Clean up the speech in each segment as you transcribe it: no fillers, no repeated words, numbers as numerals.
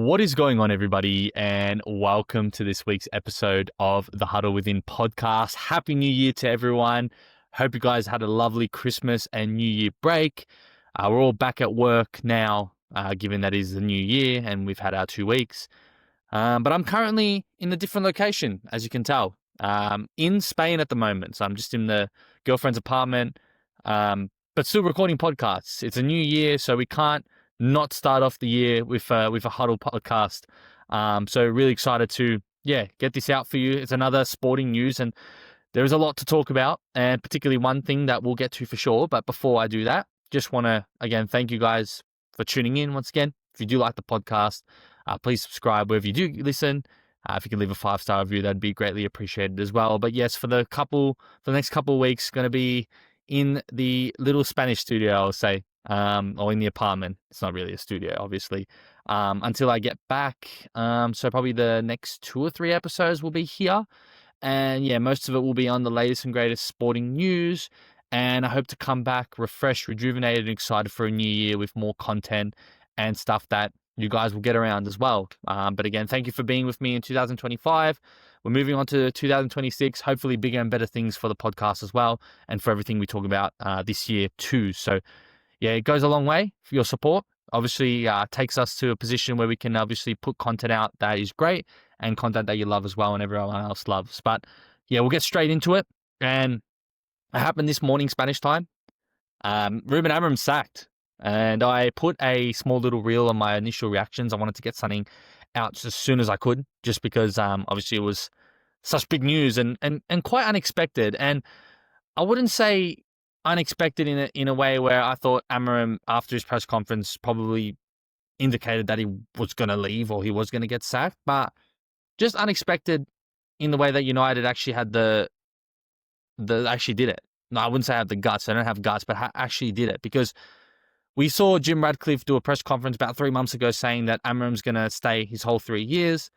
What is going on, everybody, and welcome to this week's episode of the Huddle Within Podcast. Happy New Year to everyone. Hope you guys had a lovely Christmas and New Year break. We're all back at work now, given that it is the new year and we've had our 2 weeks. But I'm currently in a different location, as you can tell, in Spain at the moment. So I'm just in the girlfriend's apartment, but still recording podcasts. It's a new year, so we can't not start off the year with a Huddle podcast. So really excited to get this out for you. It's another sporting news, and there is a lot to talk about, and particularly one thing that we'll get to for sure. But before I do that, just want to again thank you guys for tuning in once again. If you do like the podcast, please subscribe wherever you do listen. If you can leave a 5-star review, that'd be greatly appreciated as well. But yes, for the next couple of weeks, going to be in the little Spanish studio, I'll say. Or in the apartment. It's not really a studio, obviously, until I get back. So probably the next 2 or 3 episodes will be here. And most of it will be on the latest and greatest sporting news. And I hope to come back refreshed, rejuvenated, and excited for a new year with more content and stuff that you guys will get around as well. But again, thank you for being with me in 2025. We're moving on to 2026, hopefully bigger and better things for the podcast as well, and for everything we talk about this year too. So it goes a long way for your support. Obviously, takes us to a position where we can obviously put content out that is great and content that you love as well and everyone else loves. But we'll get straight into it. And it happened this morning, Spanish time. Ruben Amorim sacked. And I put a small little reel on my initial reactions. I wanted to get something out as soon as I could, just because obviously it was such big news and quite unexpected. And I wouldn't say unexpected in a way where I thought Amorim, after his press conference, probably indicated that he was going to leave or he was going to get sacked, but just unexpected in the way that United actually had actually did it. No, I wouldn't say I have the guts. I don't have guts, but actually did it, because we saw Jim Radcliffe do a press conference about 3 months ago saying that Amorim's going to stay his whole 3 years.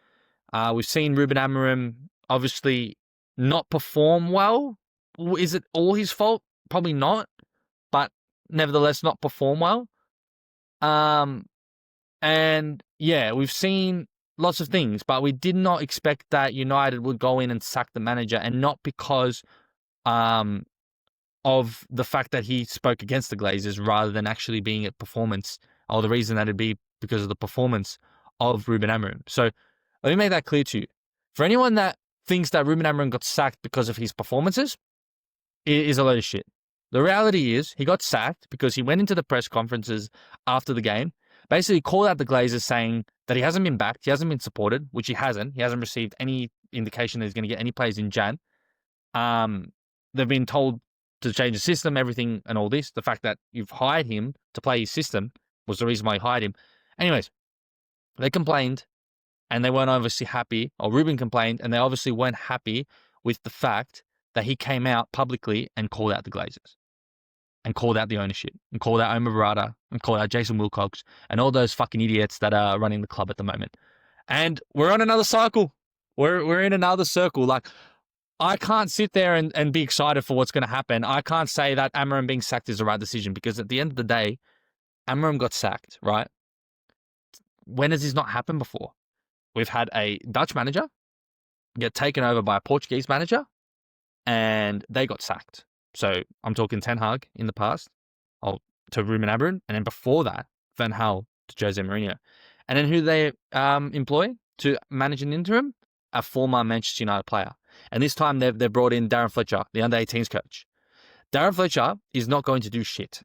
We've seen Ruben Amorim obviously not perform well. Is it all his fault? Probably not, but nevertheless not perform well. We've seen lots of things, but we did not expect that United would go in and sack the manager, and not because of the fact that he spoke against the Glazers, rather than actually being a performance, or the reason that it'd be because of the performance of Ruben Amorim. So let me make that clear to you. For anyone that thinks that Ruben Amorim got sacked because of his performances, it is a load of shit. The reality is he got sacked because he went into the press conferences after the game, basically called out the Glazers, saying that he hasn't been backed, he hasn't been supported, which he hasn't. He hasn't received any indication that he's going to get any players in Jan. They've been told to change the system, everything and all this. The fact that you've hired him to play his system was the reason why you hired him. Anyways, they complained and they weren't obviously happy, or Ruben complained and they obviously weren't happy with the fact that he came out publicly and called out the Glazers, and called out the ownership, and called out Omar Barada, and called out Jason Wilcox, and all those fucking idiots that are running the club at the moment. And we're on another cycle. We're in another circle. Like, I can't sit there and be excited for what's going to happen. I can't say that Amorim being sacked is the right decision, because at the end of the day, Amorim got sacked, right? When has this not happened before? We've had a Dutch manager get taken over by a Portuguese manager, and they got sacked. So I'm talking Ten Hag in the past, to Ruben Amorim, and then before that, Van Gaal to Jose Mourinho. And then who they employ to manage an interim? A former Manchester United player. And this time they've brought in Darren Fletcher, the under-18s coach. Darren Fletcher is not going to do shit.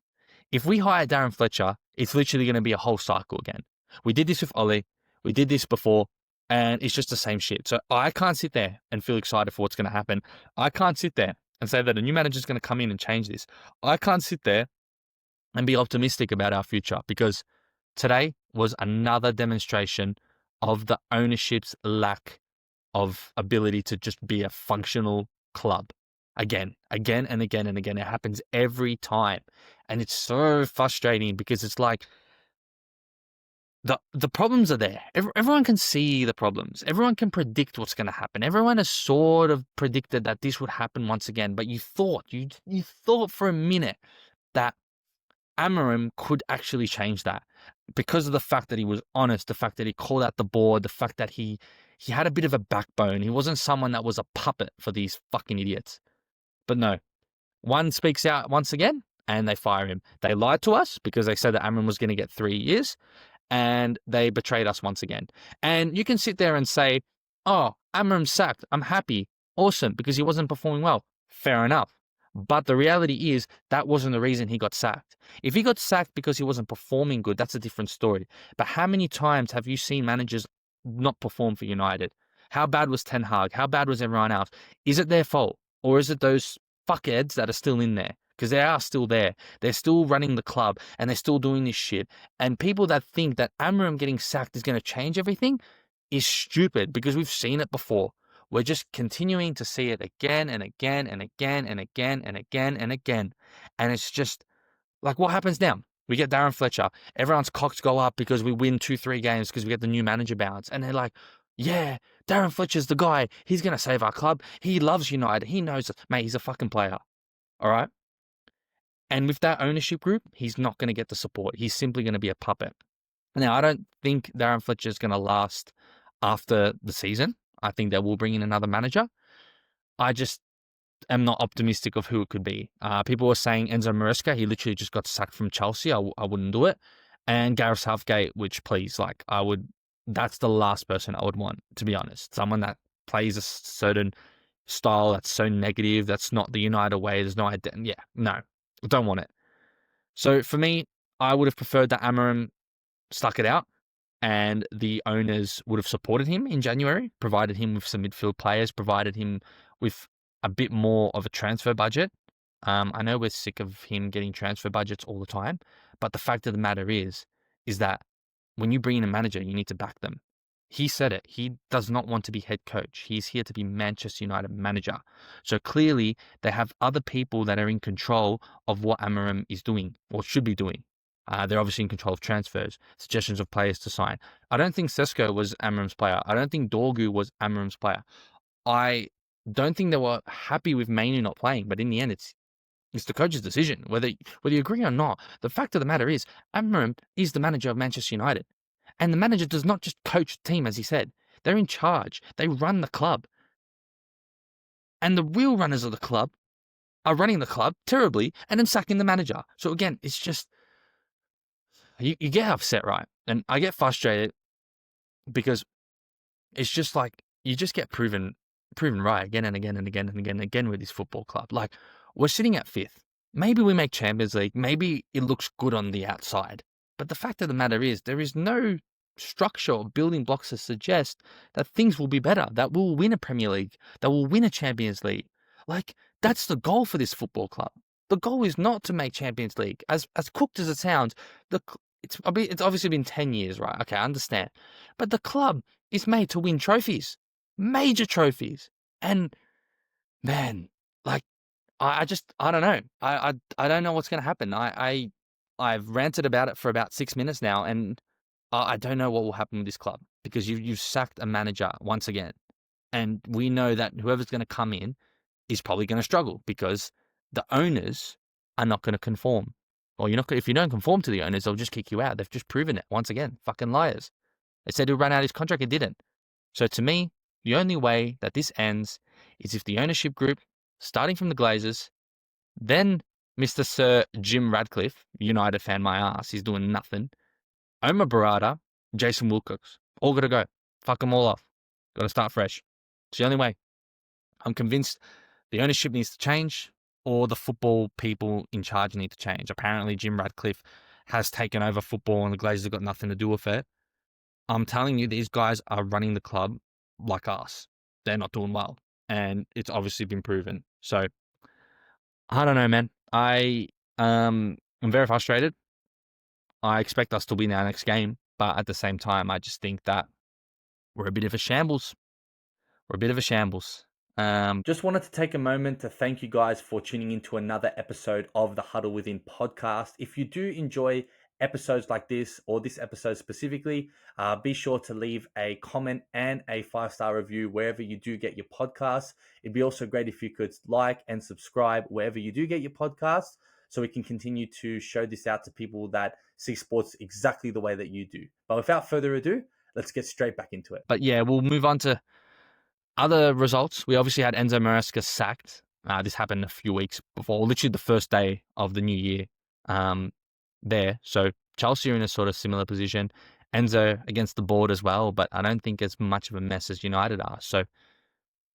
If we hire Darren Fletcher, it's literally going to be a whole cycle again. We did this with Ole. We did this before, and it's just the same shit. So I can't sit there and feel excited for what's going to happen. I can't sit there and say that a new manager is going to come in and change this. I can't sit there and be optimistic about our future, because today was another demonstration of the ownership's lack of ability to just be a functional club. Again and again and again. It happens every time. And it's so frustrating, because it's like the problems are there. Everyone can see the problems. Everyone can predict what's going to happen. Everyone has sort of predicted that this would happen once again. But you thought for a minute that Amorim could actually change that. because of the fact that he was honest, the fact that he called out the board, the fact that he had a bit of a backbone. He wasn't someone that was a puppet for these fucking idiots. But no, one speaks out once again and they fire him. They lied to us because they said that Amram was going to get 3 years, and they betrayed us once again. And you can sit there and say, oh, Amram's sacked. I'm happy. Awesome, because he wasn't performing well. Fair enough. But the reality is that wasn't the reason he got sacked. If he got sacked because he wasn't performing good, that's a different story. But how many times have you seen managers not perform for United? How bad was Ten Hag? How bad was everyone else? Is it their fault? Or is it those fuckheads that are still in there? Because they are still there. They're still running the club and they're still doing this shit. And people that think that Amram getting sacked is going to change everything is stupid, because we've seen it before. We're just continuing to see it again and again and again and again and again and again. And it's just like, what happens now? We get Darren Fletcher. Everyone's cocks go up because we win 2-3 games because we get the new manager bounce. And they're like, yeah, Darren Fletcher's the guy. He's going to save our club. He loves United. He knows it. Mate, he's a fucking player. All right? And with that ownership group, he's not going to get the support. He's simply going to be a puppet. Now, I don't think Darren Fletcher is going to last after the season. I think they will bring in another manager. I just am not optimistic of who it could be. People were saying Enzo Maresca. He literally just got sacked from Chelsea. I wouldn't do it. And Gareth Southgate, which, please, like, I would. That's the last person I would want, to be honest. Someone that plays a certain style that's so negative. That's not the United way. There's no identity. Yeah, no, I don't want it. So for me, I would have preferred that Amorim stuck it out and the owners would have supported him in January, provided him with some midfield players, provided him with a bit more of a transfer budget. I know we're sick of him getting transfer budgets all the time, but the fact of the matter is that when you bring in a manager, you need to back them. He said it. He does not want to be head coach. He's here to be Manchester United manager. So clearly, they have other people that are in control of what Amorim is doing or should be doing. They're obviously in control of transfers, suggestions of players to sign. I don't think Sesko was Amorim's player. I don't think Dorgu was Amorim's player. I don't think they were happy with Mainu not playing, but in the end, it's the coach's decision, whether you agree or not. The fact of the matter is, Amorim is the manager of Manchester United. And the manager does not just coach the team, as he said. They're in charge. They run the club. And the real runners of the club are running the club terribly and then sacking the manager. So again, it's just, you get upset, right? And I get frustrated because it's just like, you just get proven right again and again and again and again and again with this football club. Like, we're sitting at 5th. Maybe we make Champions League. Maybe it looks good on the outside. But the fact of the matter is, there is no structure or building blocks to suggest that things will be better, that we'll win a Premier League, that we'll win a Champions League. Like, that's the goal for this football club. The goal is not to make Champions League. As cooked as it sounds, it's obviously been 10 years, right? Okay, I understand. But the club is made to win trophies, major trophies. And, man, like, I don't know. I don't know what's going to happen. I've ranted about it for about 6 minutes now, and I don't know what will happen with this club, because you've sacked a manager once again, and we know that whoever's going to come in is probably going to struggle because the owners are not going to conform. Or if you don't conform to the owners, they'll just kick you out. They've just proven it once again. Fucking liars. They said he'll run out his contract, it didn't. So to me, the only way that this ends is if the ownership group, starting from the Glazers, then Mr. Sir Jim Radcliffe, United fan my ass, he's doing nothing. Omar Barada, Jason Wilcox, all got to go. Fuck them all off. Got to start fresh. It's the only way. I'm convinced the ownership needs to change, or the football people in charge need to change. Apparently, Jim Radcliffe has taken over football and the Glazers have got nothing to do with it. I'm telling you, these guys are running the club like us. They're not doing well. And it's obviously been proven. So, I don't know, man. I'm very frustrated. I expect us to win our next game. But at the same time, I just think that we're a bit of a shambles. Just wanted to take a moment to thank you guys for tuning into another episode of the Huddle Within podcast. If you do enjoy episodes like this, or this episode specifically, be sure to leave a comment and a 5-star review wherever you do get your podcasts. It'd be also great if you could like and subscribe wherever you do get your podcasts. so we can continue to show this out to people that see sports exactly the way that you do. But without further ado, let's get straight back into it. But yeah, we'll move on to other results. We obviously had Enzo Maresca sacked. This happened a few weeks before, literally the first day of the new year there. So Chelsea are in a sort of similar position. Enzo against the board as well, but I don't think as much of a mess as United are. So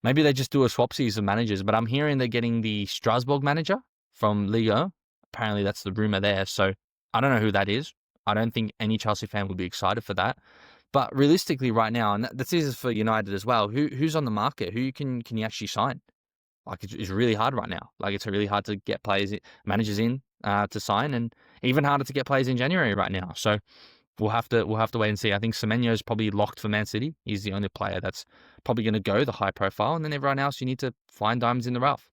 maybe they just do a swapsies of managers, but I'm hearing they're getting the Strasbourg manager from Ligue 1. Apparently that's the rumor there. So I don't know who that is. I don't think any Chelsea fan would be excited for that. But realistically right now, and this is for United as well, who's on the market? Who can you actually sign? Like it's really hard right now. Like it's really hard to get managers in to sign, and even harder to get players in January right now. So we'll have to wait and see. I think Semenyo is probably locked for Man City. He's the only player that's probably going to go the high profile, and then everyone else you need to find diamonds in the rough.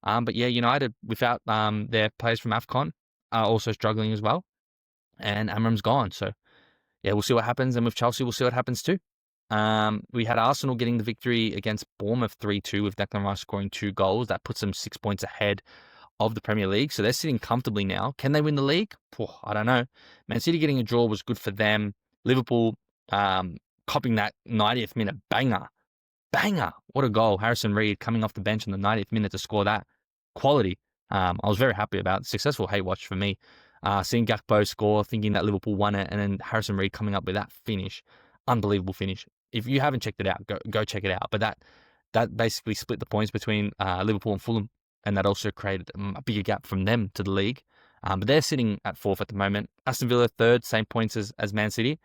But yeah, United without their players from AFCON are also struggling as well, and Amorim's gone. So yeah, we'll see what happens, and with Chelsea, we'll see what happens too. We had Arsenal getting the victory against Bournemouth 3-2 with Declan Rice scoring 2 goals. That puts them 6 points ahead of the Premier League. So they're sitting comfortably now. Can they win the league? I don't know. Man City getting a draw was good for them. Liverpool copping that 90th minute banger. What a goal. Harrison Reed coming off the bench in the 90th minute to score that. Quality. I was very happy about it. Successful hate watch for me. Seeing Gakpo score, thinking that Liverpool won it, and then Harrison Reed coming up with that finish. Unbelievable finish. If you haven't checked it out, go check it out. But that basically split the points between Liverpool and Fulham, and that also created a bigger gap from them to the league. But they're sitting at 4th at the moment. Aston Villa 3rd, same points as Man City.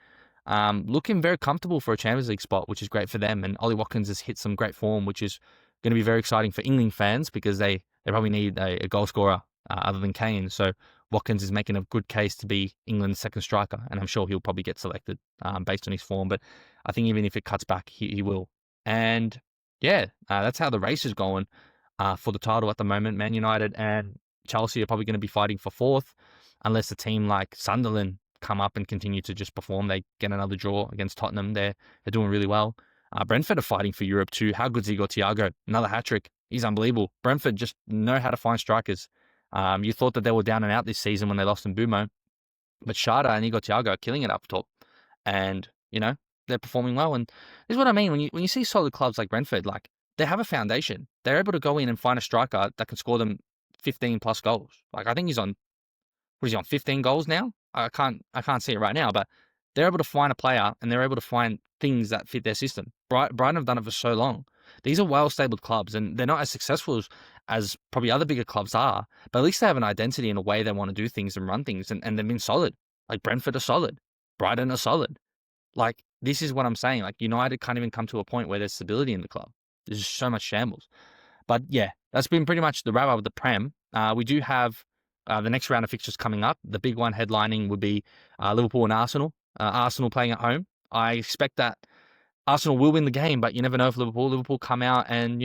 Looking very comfortable for a Champions League spot, which is great for them. And Ollie Watkins has hit some great form, which is going to be very exciting for England fans because they probably need a goal scorer other than Kane. So Watkins is making a good case to be England's second striker, and I'm sure he'll probably get selected based on his form. But I think even if it cuts back, he will. And yeah, that's how the race is going for the title at the moment. Man United and Chelsea are probably going to be fighting for 4th, unless a team like Sunderland come up and continue to just perform. They get another draw against Tottenham. They're doing really well. Brentford are fighting for Europe too. How good's Igor Thiago? Another hat-trick. He's unbelievable. Brentford just know how to find strikers. You thought that they were down and out this season when they lost in Bumo, but Shada and Igor Thiago are killing it up top, and they're performing well. And this is what I mean when you see solid clubs like Brentford, like they have a foundation. They're able to go in and find a striker that can score them 15 plus goals. Like I think he's on 15 goals now. I can't see it right now, but they're able to find a player and they're able to find things that fit their system. Brighton have done it for so long. These are well-stabled clubs, and they're not as successful as probably other bigger clubs are, but at least they have an identity and a way they want to do things and run things, and they've been solid. Like Brentford are solid. Brighton are solid. Like, this is what I'm saying. Like, United can't even come to a point where there's stability in the club. There's just so much shambles. But yeah, that's been pretty much the wrap-up of the Prem. We do have the next round of fixtures coming up. The big one headlining would be Liverpool and Arsenal. Arsenal playing at home. I expect that Arsenal will win the game, but you never know if Liverpool come out and,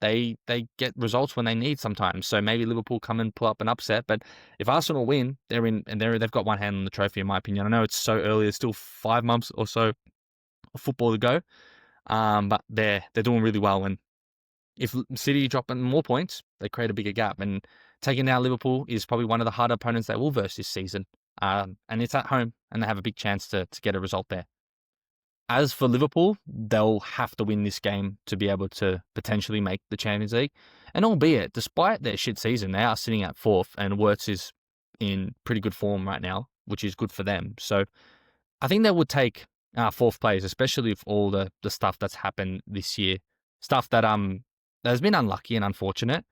they get results when they need sometimes. So maybe Liverpool come and pull up an upset. But if Arsenal win, they're in, and they've got one hand on the trophy, in my opinion. I know it's so early. There's still 5 months or so of football to go. But they're doing really well. And if City drop more points, they create a bigger gap. And taking out Liverpool is probably one of the harder opponents they will verse this season. And it's at home, and they have a big chance to get a result there. As for Liverpool, they'll have to win this game to be able to potentially make the Champions League. And albeit, despite their shit season, they are sitting at 4th, and Wirtz is in pretty good form right now, which is good for them. So I think they would take 4th place, especially with all the stuff that's happened this year. Stuff that has been unlucky and unfortunate,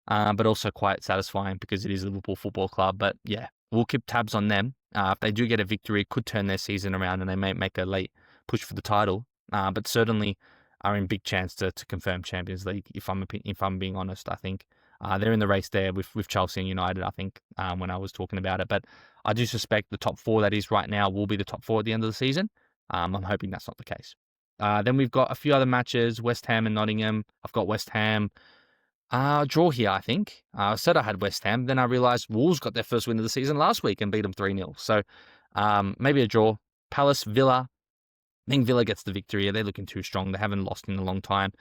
but also quite satisfying because it is Liverpool Football Club. But yeah, we'll keep tabs on them. If they do get a victory, it could turn their season around and they may make a late push for the title, but certainly are in big chance to confirm Champions League. If I'm being honest, I think they're in the race there with Chelsea and United. I think when I was talking about it, but I do suspect the top 4 that is right now will be the top 4 at the end of the season. I'm hoping that's not the case. Then we've got a few other matches: West Ham and Nottingham. I've got West Ham draw here. I think I said I had West Ham, then I realised Wolves got their first win of the season last week and beat them 3-0. So maybe a draw. Palace, Villa. I think Villa gets the victory. They're looking too strong. They haven't lost in a long time.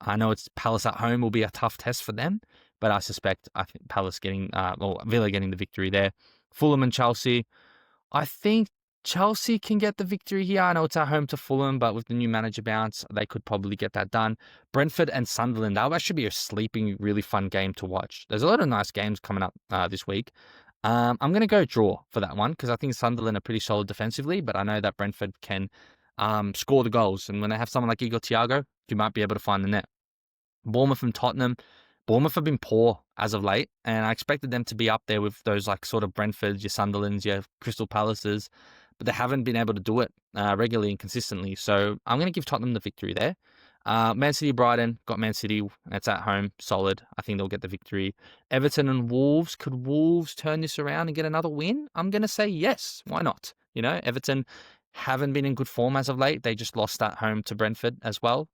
I know it's Palace at home will be a tough test for them, but I think Palace getting, or Villa getting the victory there. Fulham and Chelsea. I think Chelsea can get the victory here. I know it's at home to Fulham, but with the new manager bounce, they could probably get that done. Brentford and Sunderland, that will actually be a sleeping, really fun game to watch. There's a lot of nice games coming up this week. I'm going to go draw for that one because I think Sunderland are pretty solid defensively, but I know that Brentford can score the goals. And when they have someone like Igor Thiago, you might be able to find the net. Bournemouth and Tottenham. Bournemouth have been poor as of late, and I expected them to be up there with those like sort of Brentfords, your Sunderlands, your Crystal Palaces, but they haven't been able to do it regularly and consistently. So I'm going to give Tottenham the victory there. Man City, Brighton, got Man City. That's at home, solid. I think they'll get the victory. Everton and Wolves. Could Wolves turn this around and get another win? I'm going to say yes. Why not? Everton haven't been in good form as of late. They just lost at home to Brentford as well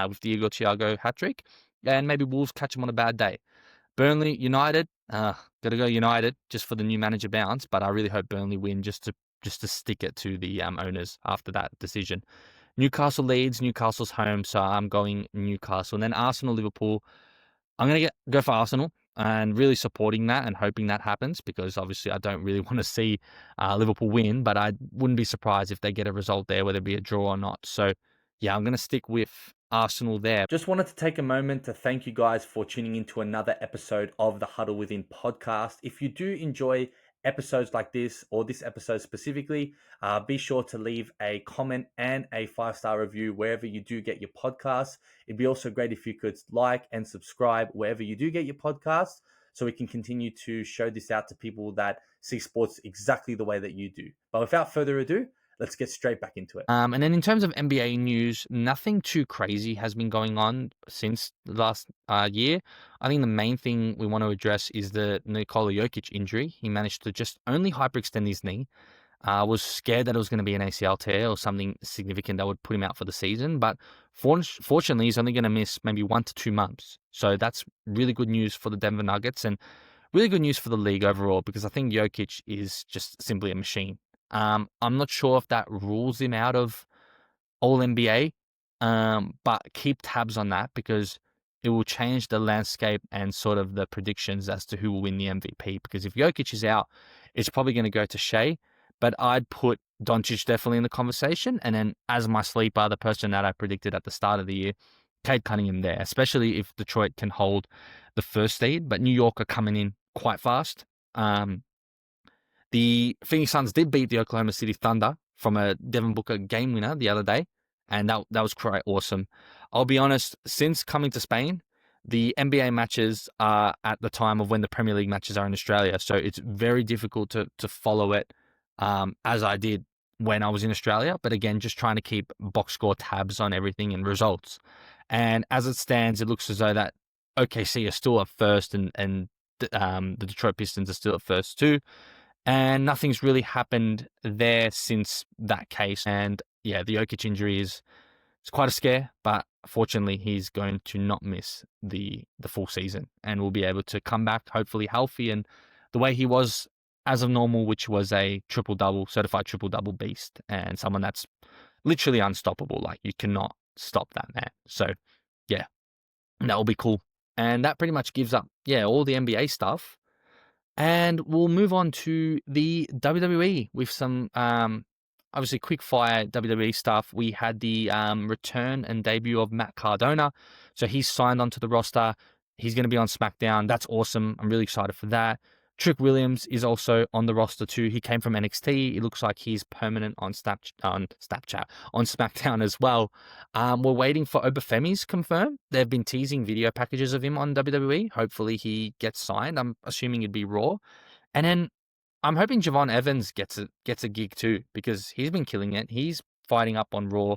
with the Igor Thiago hat-trick. And maybe Wolves catch them on a bad day. Burnley, United. Got to go United just for the new manager bounce, but I really hope Burnley win just to stick it to the owners after that decision. Newcastle Leeds. Newcastle's home, so I'm going Newcastle. And then Arsenal, Liverpool. I'm going to go for Arsenal and really supporting that and hoping that happens because obviously I don't really want to see Liverpool win, but I wouldn't be surprised if they get a result there, whether it be a draw or not. So, yeah, I'm going to stick with Arsenal there. Just wanted to take a moment to thank you guys for tuning into another episode of the Huddle Within podcast. If you do enjoy episodes like this or this episode specifically, be sure to leave a comment and a 5-star review wherever you do get your podcasts. It'd be also great if you could like and subscribe wherever you do get your podcasts so we can continue to show this out to people that see sports exactly the way that you do. But without further ado, let's get straight back into it. And then in terms of NBA news, nothing too crazy has been going on since the last year. I think the main thing we want to address is the Nikola Jokic injury. He managed to just only hyperextend his knee. Was scared that it was going to be an ACL tear or something significant that would put him out for the season. But fortunately, he's only going to miss maybe 1 to 2 months. So that's really good news for the Denver Nuggets and really good news for the league overall because I think Jokic is just simply a machine. I'm not sure if that rules him out of All NBA, but keep tabs on that because it will change the landscape and sort of the predictions as to who will win the MVP. Because if Jokic is out, it's probably going to go to Shea, but I'd put Doncic definitely in the conversation. And then as my sleeper, the person that I predicted at the start of the year, Cade Cunningham there, especially if Detroit can hold the first seed. But New York are coming in quite fast. The Phoenix Suns did beat the Oklahoma City Thunder from a Devin Booker game winner the other day, and that was quite awesome. I'll be honest, since coming to Spain, the NBA matches are at the time of when the Premier League matches are in Australia, so it's very difficult to follow it as I did when I was in Australia. But again, just trying to keep box score tabs on everything and results. And as it stands, it looks as though that OKC are still at first, and the Detroit Pistons are still at first too. And nothing's really happened there since that case. And yeah, the Jokic injury is quite a scare, but fortunately he's going to not miss the full season and will be able to come back hopefully healthy and the way he was as of normal, which was a certified triple-double beast and someone that's literally unstoppable. Like you cannot stop that man. So yeah, that will be cool. And that pretty much gives up, all the NBA stuff. And we'll move on to the WWE with some, obviously, quick fire WWE stuff. We had the return and debut of Matt Cardona. So he's signed onto the roster. He's going to be on SmackDown. That's awesome. I'm really excited for that. Trick Williams is also on the roster too. He came from NXT. It looks like he's permanent on SmackDown as well. We're waiting for Obafemi's confirmed. They've been teasing video packages of him on WWE. Hopefully he gets signed. I'm assuming it'd be Raw. And then I'm hoping Javon Evans gets a gig too because he's been killing it. He's fighting up on Raw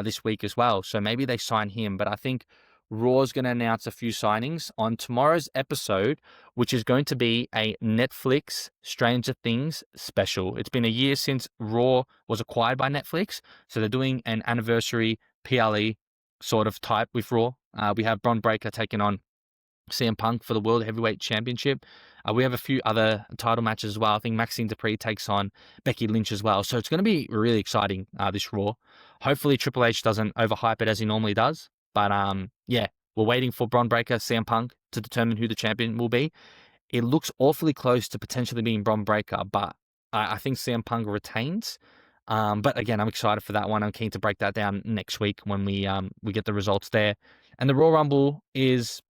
this week as well. So maybe they sign him. But I think Raw's going to announce a few signings on tomorrow's episode, which is going to be a Netflix Stranger Things special. It's been a year since Raw was acquired by Netflix, so they're doing an anniversary PLE sort of type with Raw. We have Bron Breakker taking on CM Punk for the World Heavyweight Championship. We have a few other title matches as well. I think Maxine Dupree takes on Becky Lynch as well. So it's going to be really exciting, this Raw. Hopefully Triple H doesn't overhype it as he normally does. But We're waiting for Bron Breakker, CM Punk, to determine who the champion will be. It looks awfully close to potentially being Bron Breakker, but I think CM Punk retains. But again, I'm excited for that one. I'm keen to break that down next week when we get the results there. And the Royal Rumble is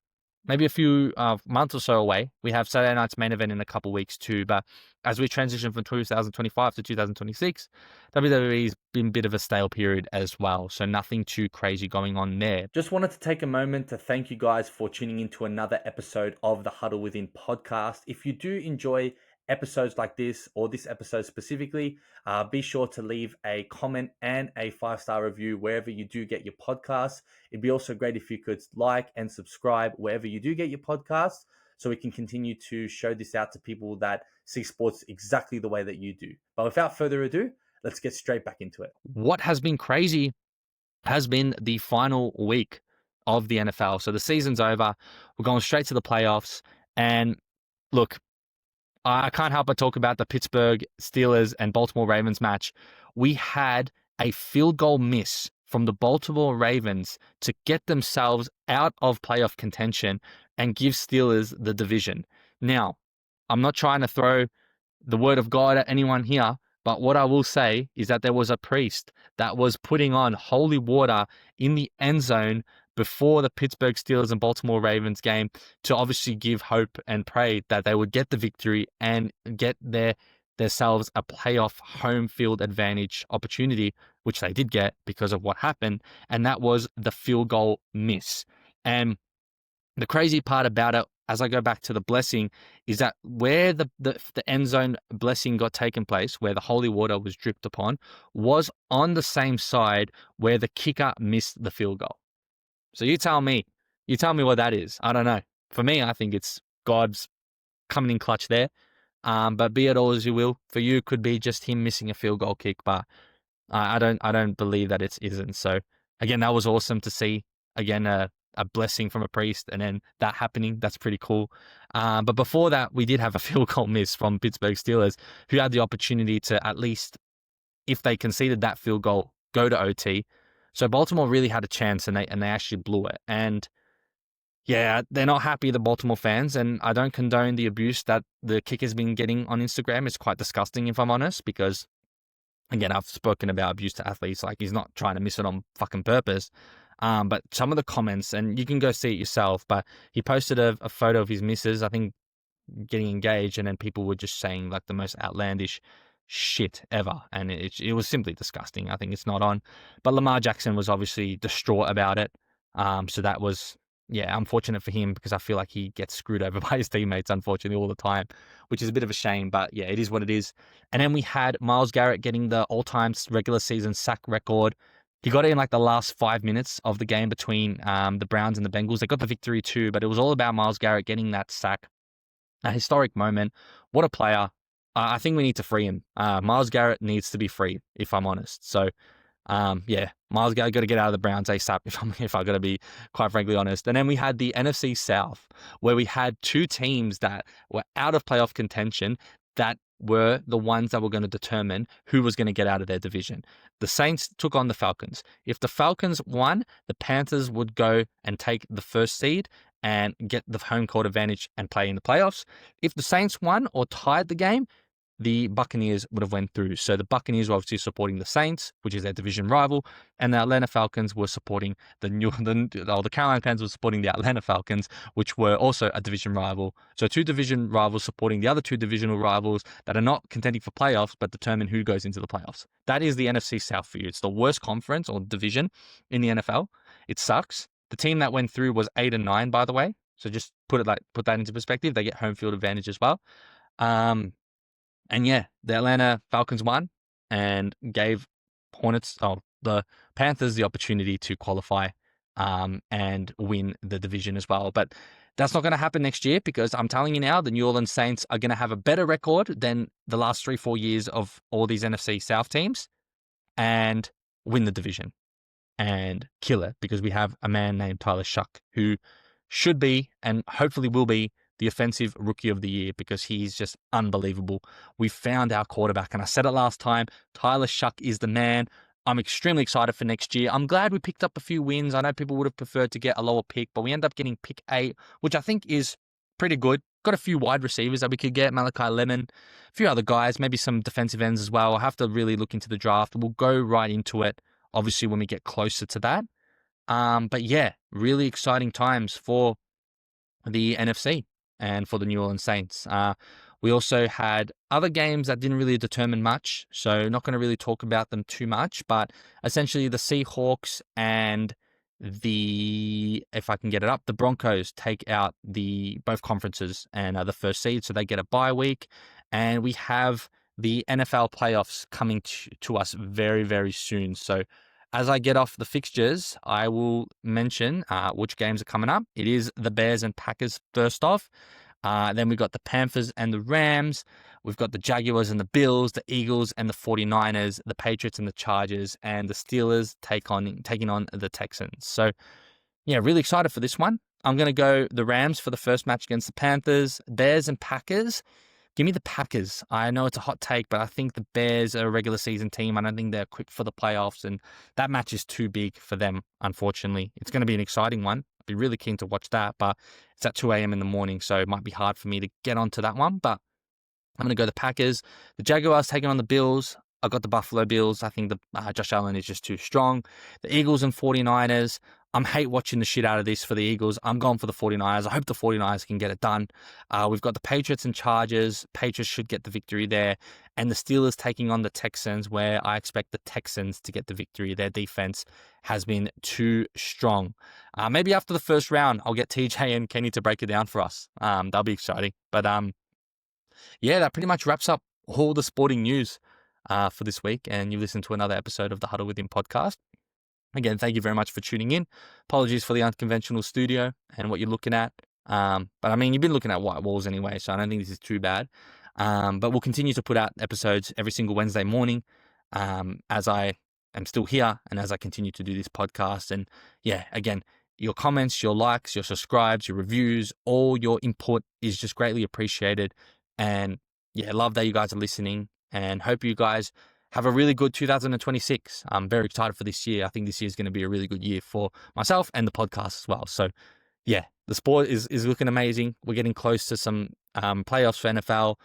maybe a few months or so away. We have Saturday night's main event in a couple weeks too. But as we transition from 2025 to 2026, WWE's been a bit of a stale period as well. So nothing too crazy going on there. Just wanted to take a moment to thank you guys for tuning into another episode of the Huddle Within podcast. If you do enjoy episodes like this, or this episode specifically, be sure to leave a comment and a 5-star review wherever you do get your podcasts. It'd be also great if you could like and subscribe wherever you do get your podcasts, so we can continue to show this out to people that see sports exactly the way that you do. But without further ado, let's get straight back into it. What has been crazy has been the final week of the NFL. So the season's over. We're going straight to the playoffs. And look, I can't help but talk about the Pittsburgh Steelers and Baltimore Ravens match. We had a field goal miss from the Baltimore Ravens to get themselves out of playoff contention and give Steelers the division. Now, I'm not trying to throw the word of God at anyone here, but what I will say is that there was a priest that was putting on holy water in the end zone before the Pittsburgh Steelers and Baltimore Ravens game to obviously give hope and pray that they would get the victory and get themselves a playoff home field advantage opportunity, which they did get because of what happened, and that was the field goal miss. And the crazy part about it, as I go back to the blessing, is that where the end zone blessing got taken place, where the holy water was dripped upon, was on the same side where the kicker missed the field goal. So you tell me what that is. I don't know. For me, I think it's God's coming in clutch there. But be it all as you will. For you, it could be just him missing a field goal kick, but I don't believe that it isn't. So again, that was awesome to see. Again, a blessing from a priest, and then that happening. That's pretty cool. But before that, we did have a field goal miss from Pittsburgh Steelers, who had the opportunity to, at least if they conceded that field goal, go to OT. So Baltimore really had a chance, and they actually blew it. And yeah, they're not happy, the Baltimore fans, and I don't condone the abuse that the kicker's been getting on Instagram. It's quite disgusting, if I'm honest, because again, I've spoken about abuse to athletes. Like, he's not trying to miss it on fucking purpose. But some of the comments, and you can go see it yourself, but he posted a photo of his missus, I think, getting engaged, and then people were just saying like the most outlandish shit ever, and it was simply disgusting. I think it's not on. But Lamar Jackson was obviously distraught about it. So that was, yeah, unfortunate for him, because I feel like he gets screwed over by his teammates, unfortunately, all the time, which is a bit of a shame. But yeah, it is what it is. And then we had Myles Garrett getting the all-time regular season sack record. He got it in like the last 5 minutes of the game between the Browns and the Bengals. They got the victory too, but it was all about Myles Garrett getting that sack. A historic moment. What a player. I think we need to free him. Myles Garrett needs to be free, if I'm honest. So, yeah, Myles Garrett got to get out of the Browns ASAP, if I got to be quite frankly honest. And then we had the NFC South, where we had two teams that were out of playoff contention that were the ones that were going to determine who was going to get out of their division. The Saints took on the Falcons. If the Falcons won, the Panthers would go and take the first seed and get the home court advantage and play in the playoffs. If the Saints won or tied the game, the Buccaneers would have went through. So the Buccaneers were obviously supporting the Saints, which is their division rival, and the Atlanta Falcons were supporting the Carolina Panthers were supporting the Atlanta Falcons, which were also a division rival. So two division rivals supporting the other two divisional rivals that are not contending for playoffs, but determine who goes into the playoffs. That is the NFC South for you. It's the worst conference or division in the NFL. It sucks. The team that went through was 8-9, by the way. So just put that into perspective. They get home field advantage as well. And yeah, the Atlanta Falcons won and gave the Panthers the opportunity to qualify and win the division as well. But that's not going to happen next year, because I'm telling you now, the New Orleans Saints are going to have a better record than the last 3-4 years of all these NFC South teams and win the division and kill it, because we have a man named Tyler Shuck, who should be and hopefully will be the offensive rookie of the year, because he's just unbelievable. We found our quarterback, and I said it last time, Tyler Shuck is the man. I'm extremely excited for next year. I'm glad we picked up a few wins. I know people would have preferred to get a lower pick, but we end up getting pick 8, which I think is pretty good. Got a few wide receivers that we could get, Malachi Lemon, a few other guys, maybe some defensive ends as well. I'll have to really look into the draft. We'll go right into it, obviously, when we get closer to that. But yeah, really exciting times for the NFC and for the New Orleans Saints. We also had other games that didn't really determine much, so not going to really talk about them too much, but essentially the Seahawks and if I can get it up, the Broncos take out both conferences and the first seed, so they get a bye week, and we have the NFL playoffs coming to us very, very soon. So as I get off the fixtures, I will mention which games are coming up. It is the Bears and Packers first off. Then we've got the Panthers and the Rams. We've got the Jaguars and the Bills, the Eagles and the 49ers, the Patriots and the Chargers, and the Steelers taking on the Texans. So, yeah, really excited for this one. I'm going to go the Rams for the first match against the Panthers. Bears and Packers. Give me the Packers. I know it's a hot take, but I think the Bears are a regular season team. I don't think they're equipped for the playoffs, and that match is too big for them, unfortunately. It's going to be an exciting one. I'd be really keen to watch that, but it's at 2 a.m. in the morning, so it might be hard for me to get onto that one, but I'm going to go the Packers. The Jaguars taking on the Bills. I got the Buffalo Bills. I think the Josh Allen is just too strong. The Eagles and 49ers. I'm hate watching the shit out of this for the Eagles. I'm going for the 49ers. I hope the 49ers can get it done. We've got the Patriots and Chargers. Patriots should get the victory there. And the Steelers taking on the Texans, where I expect the Texans to get the victory. Their defense has been too strong. Maybe after the first round, I'll get TJ and Kenny to break it down for us. That'll be exciting. But yeah, that pretty much wraps up all the sporting news for this week. And you've listened to another episode of the Huddle Within Podcast. Again, thank you very much for tuning in. Apologies for the unconventional studio and what you're looking at. But I mean, you've been looking at white walls anyway, so I don't think this is too bad. But we'll continue to put out episodes every single Wednesday morning as I am still here and as I continue to do this podcast. And yeah, again, your comments, your likes, your subscribes, your reviews, all your input is just greatly appreciated. And yeah, love that you guys are listening and hope you guys have a really good 2026. I'm very excited for this year. I think this year is going to be a really good year for myself and the podcast as well. So yeah, the sport is looking amazing. We're getting close to some playoffs for NFL.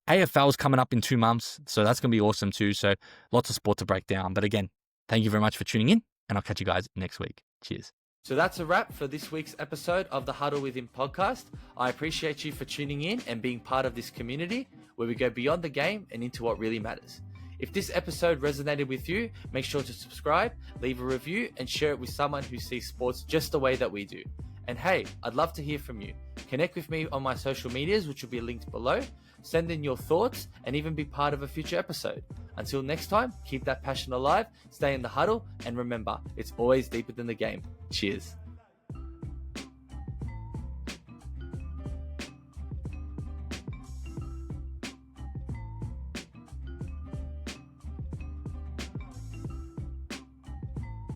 AFL is coming up in 2 months, so that's going to be awesome too. So lots of sport to break down. But again, thank you very much for tuning in, and I'll catch you guys next week. Cheers. So that's a wrap for this week's episode of the Huddle Within Podcast. I appreciate you for tuning in and being part of this community where we go beyond the game and into what really matters. If this episode resonated with you, make sure to subscribe, leave a review, and share it with someone who sees sports just the way that we do. And hey, I'd love to hear from you. Connect with me on my social medias, which will be linked below. Send in your thoughts and even be part of a future episode. Until next time, keep that passion alive, stay in the huddle, and remember, it's always deeper than the game. Cheers.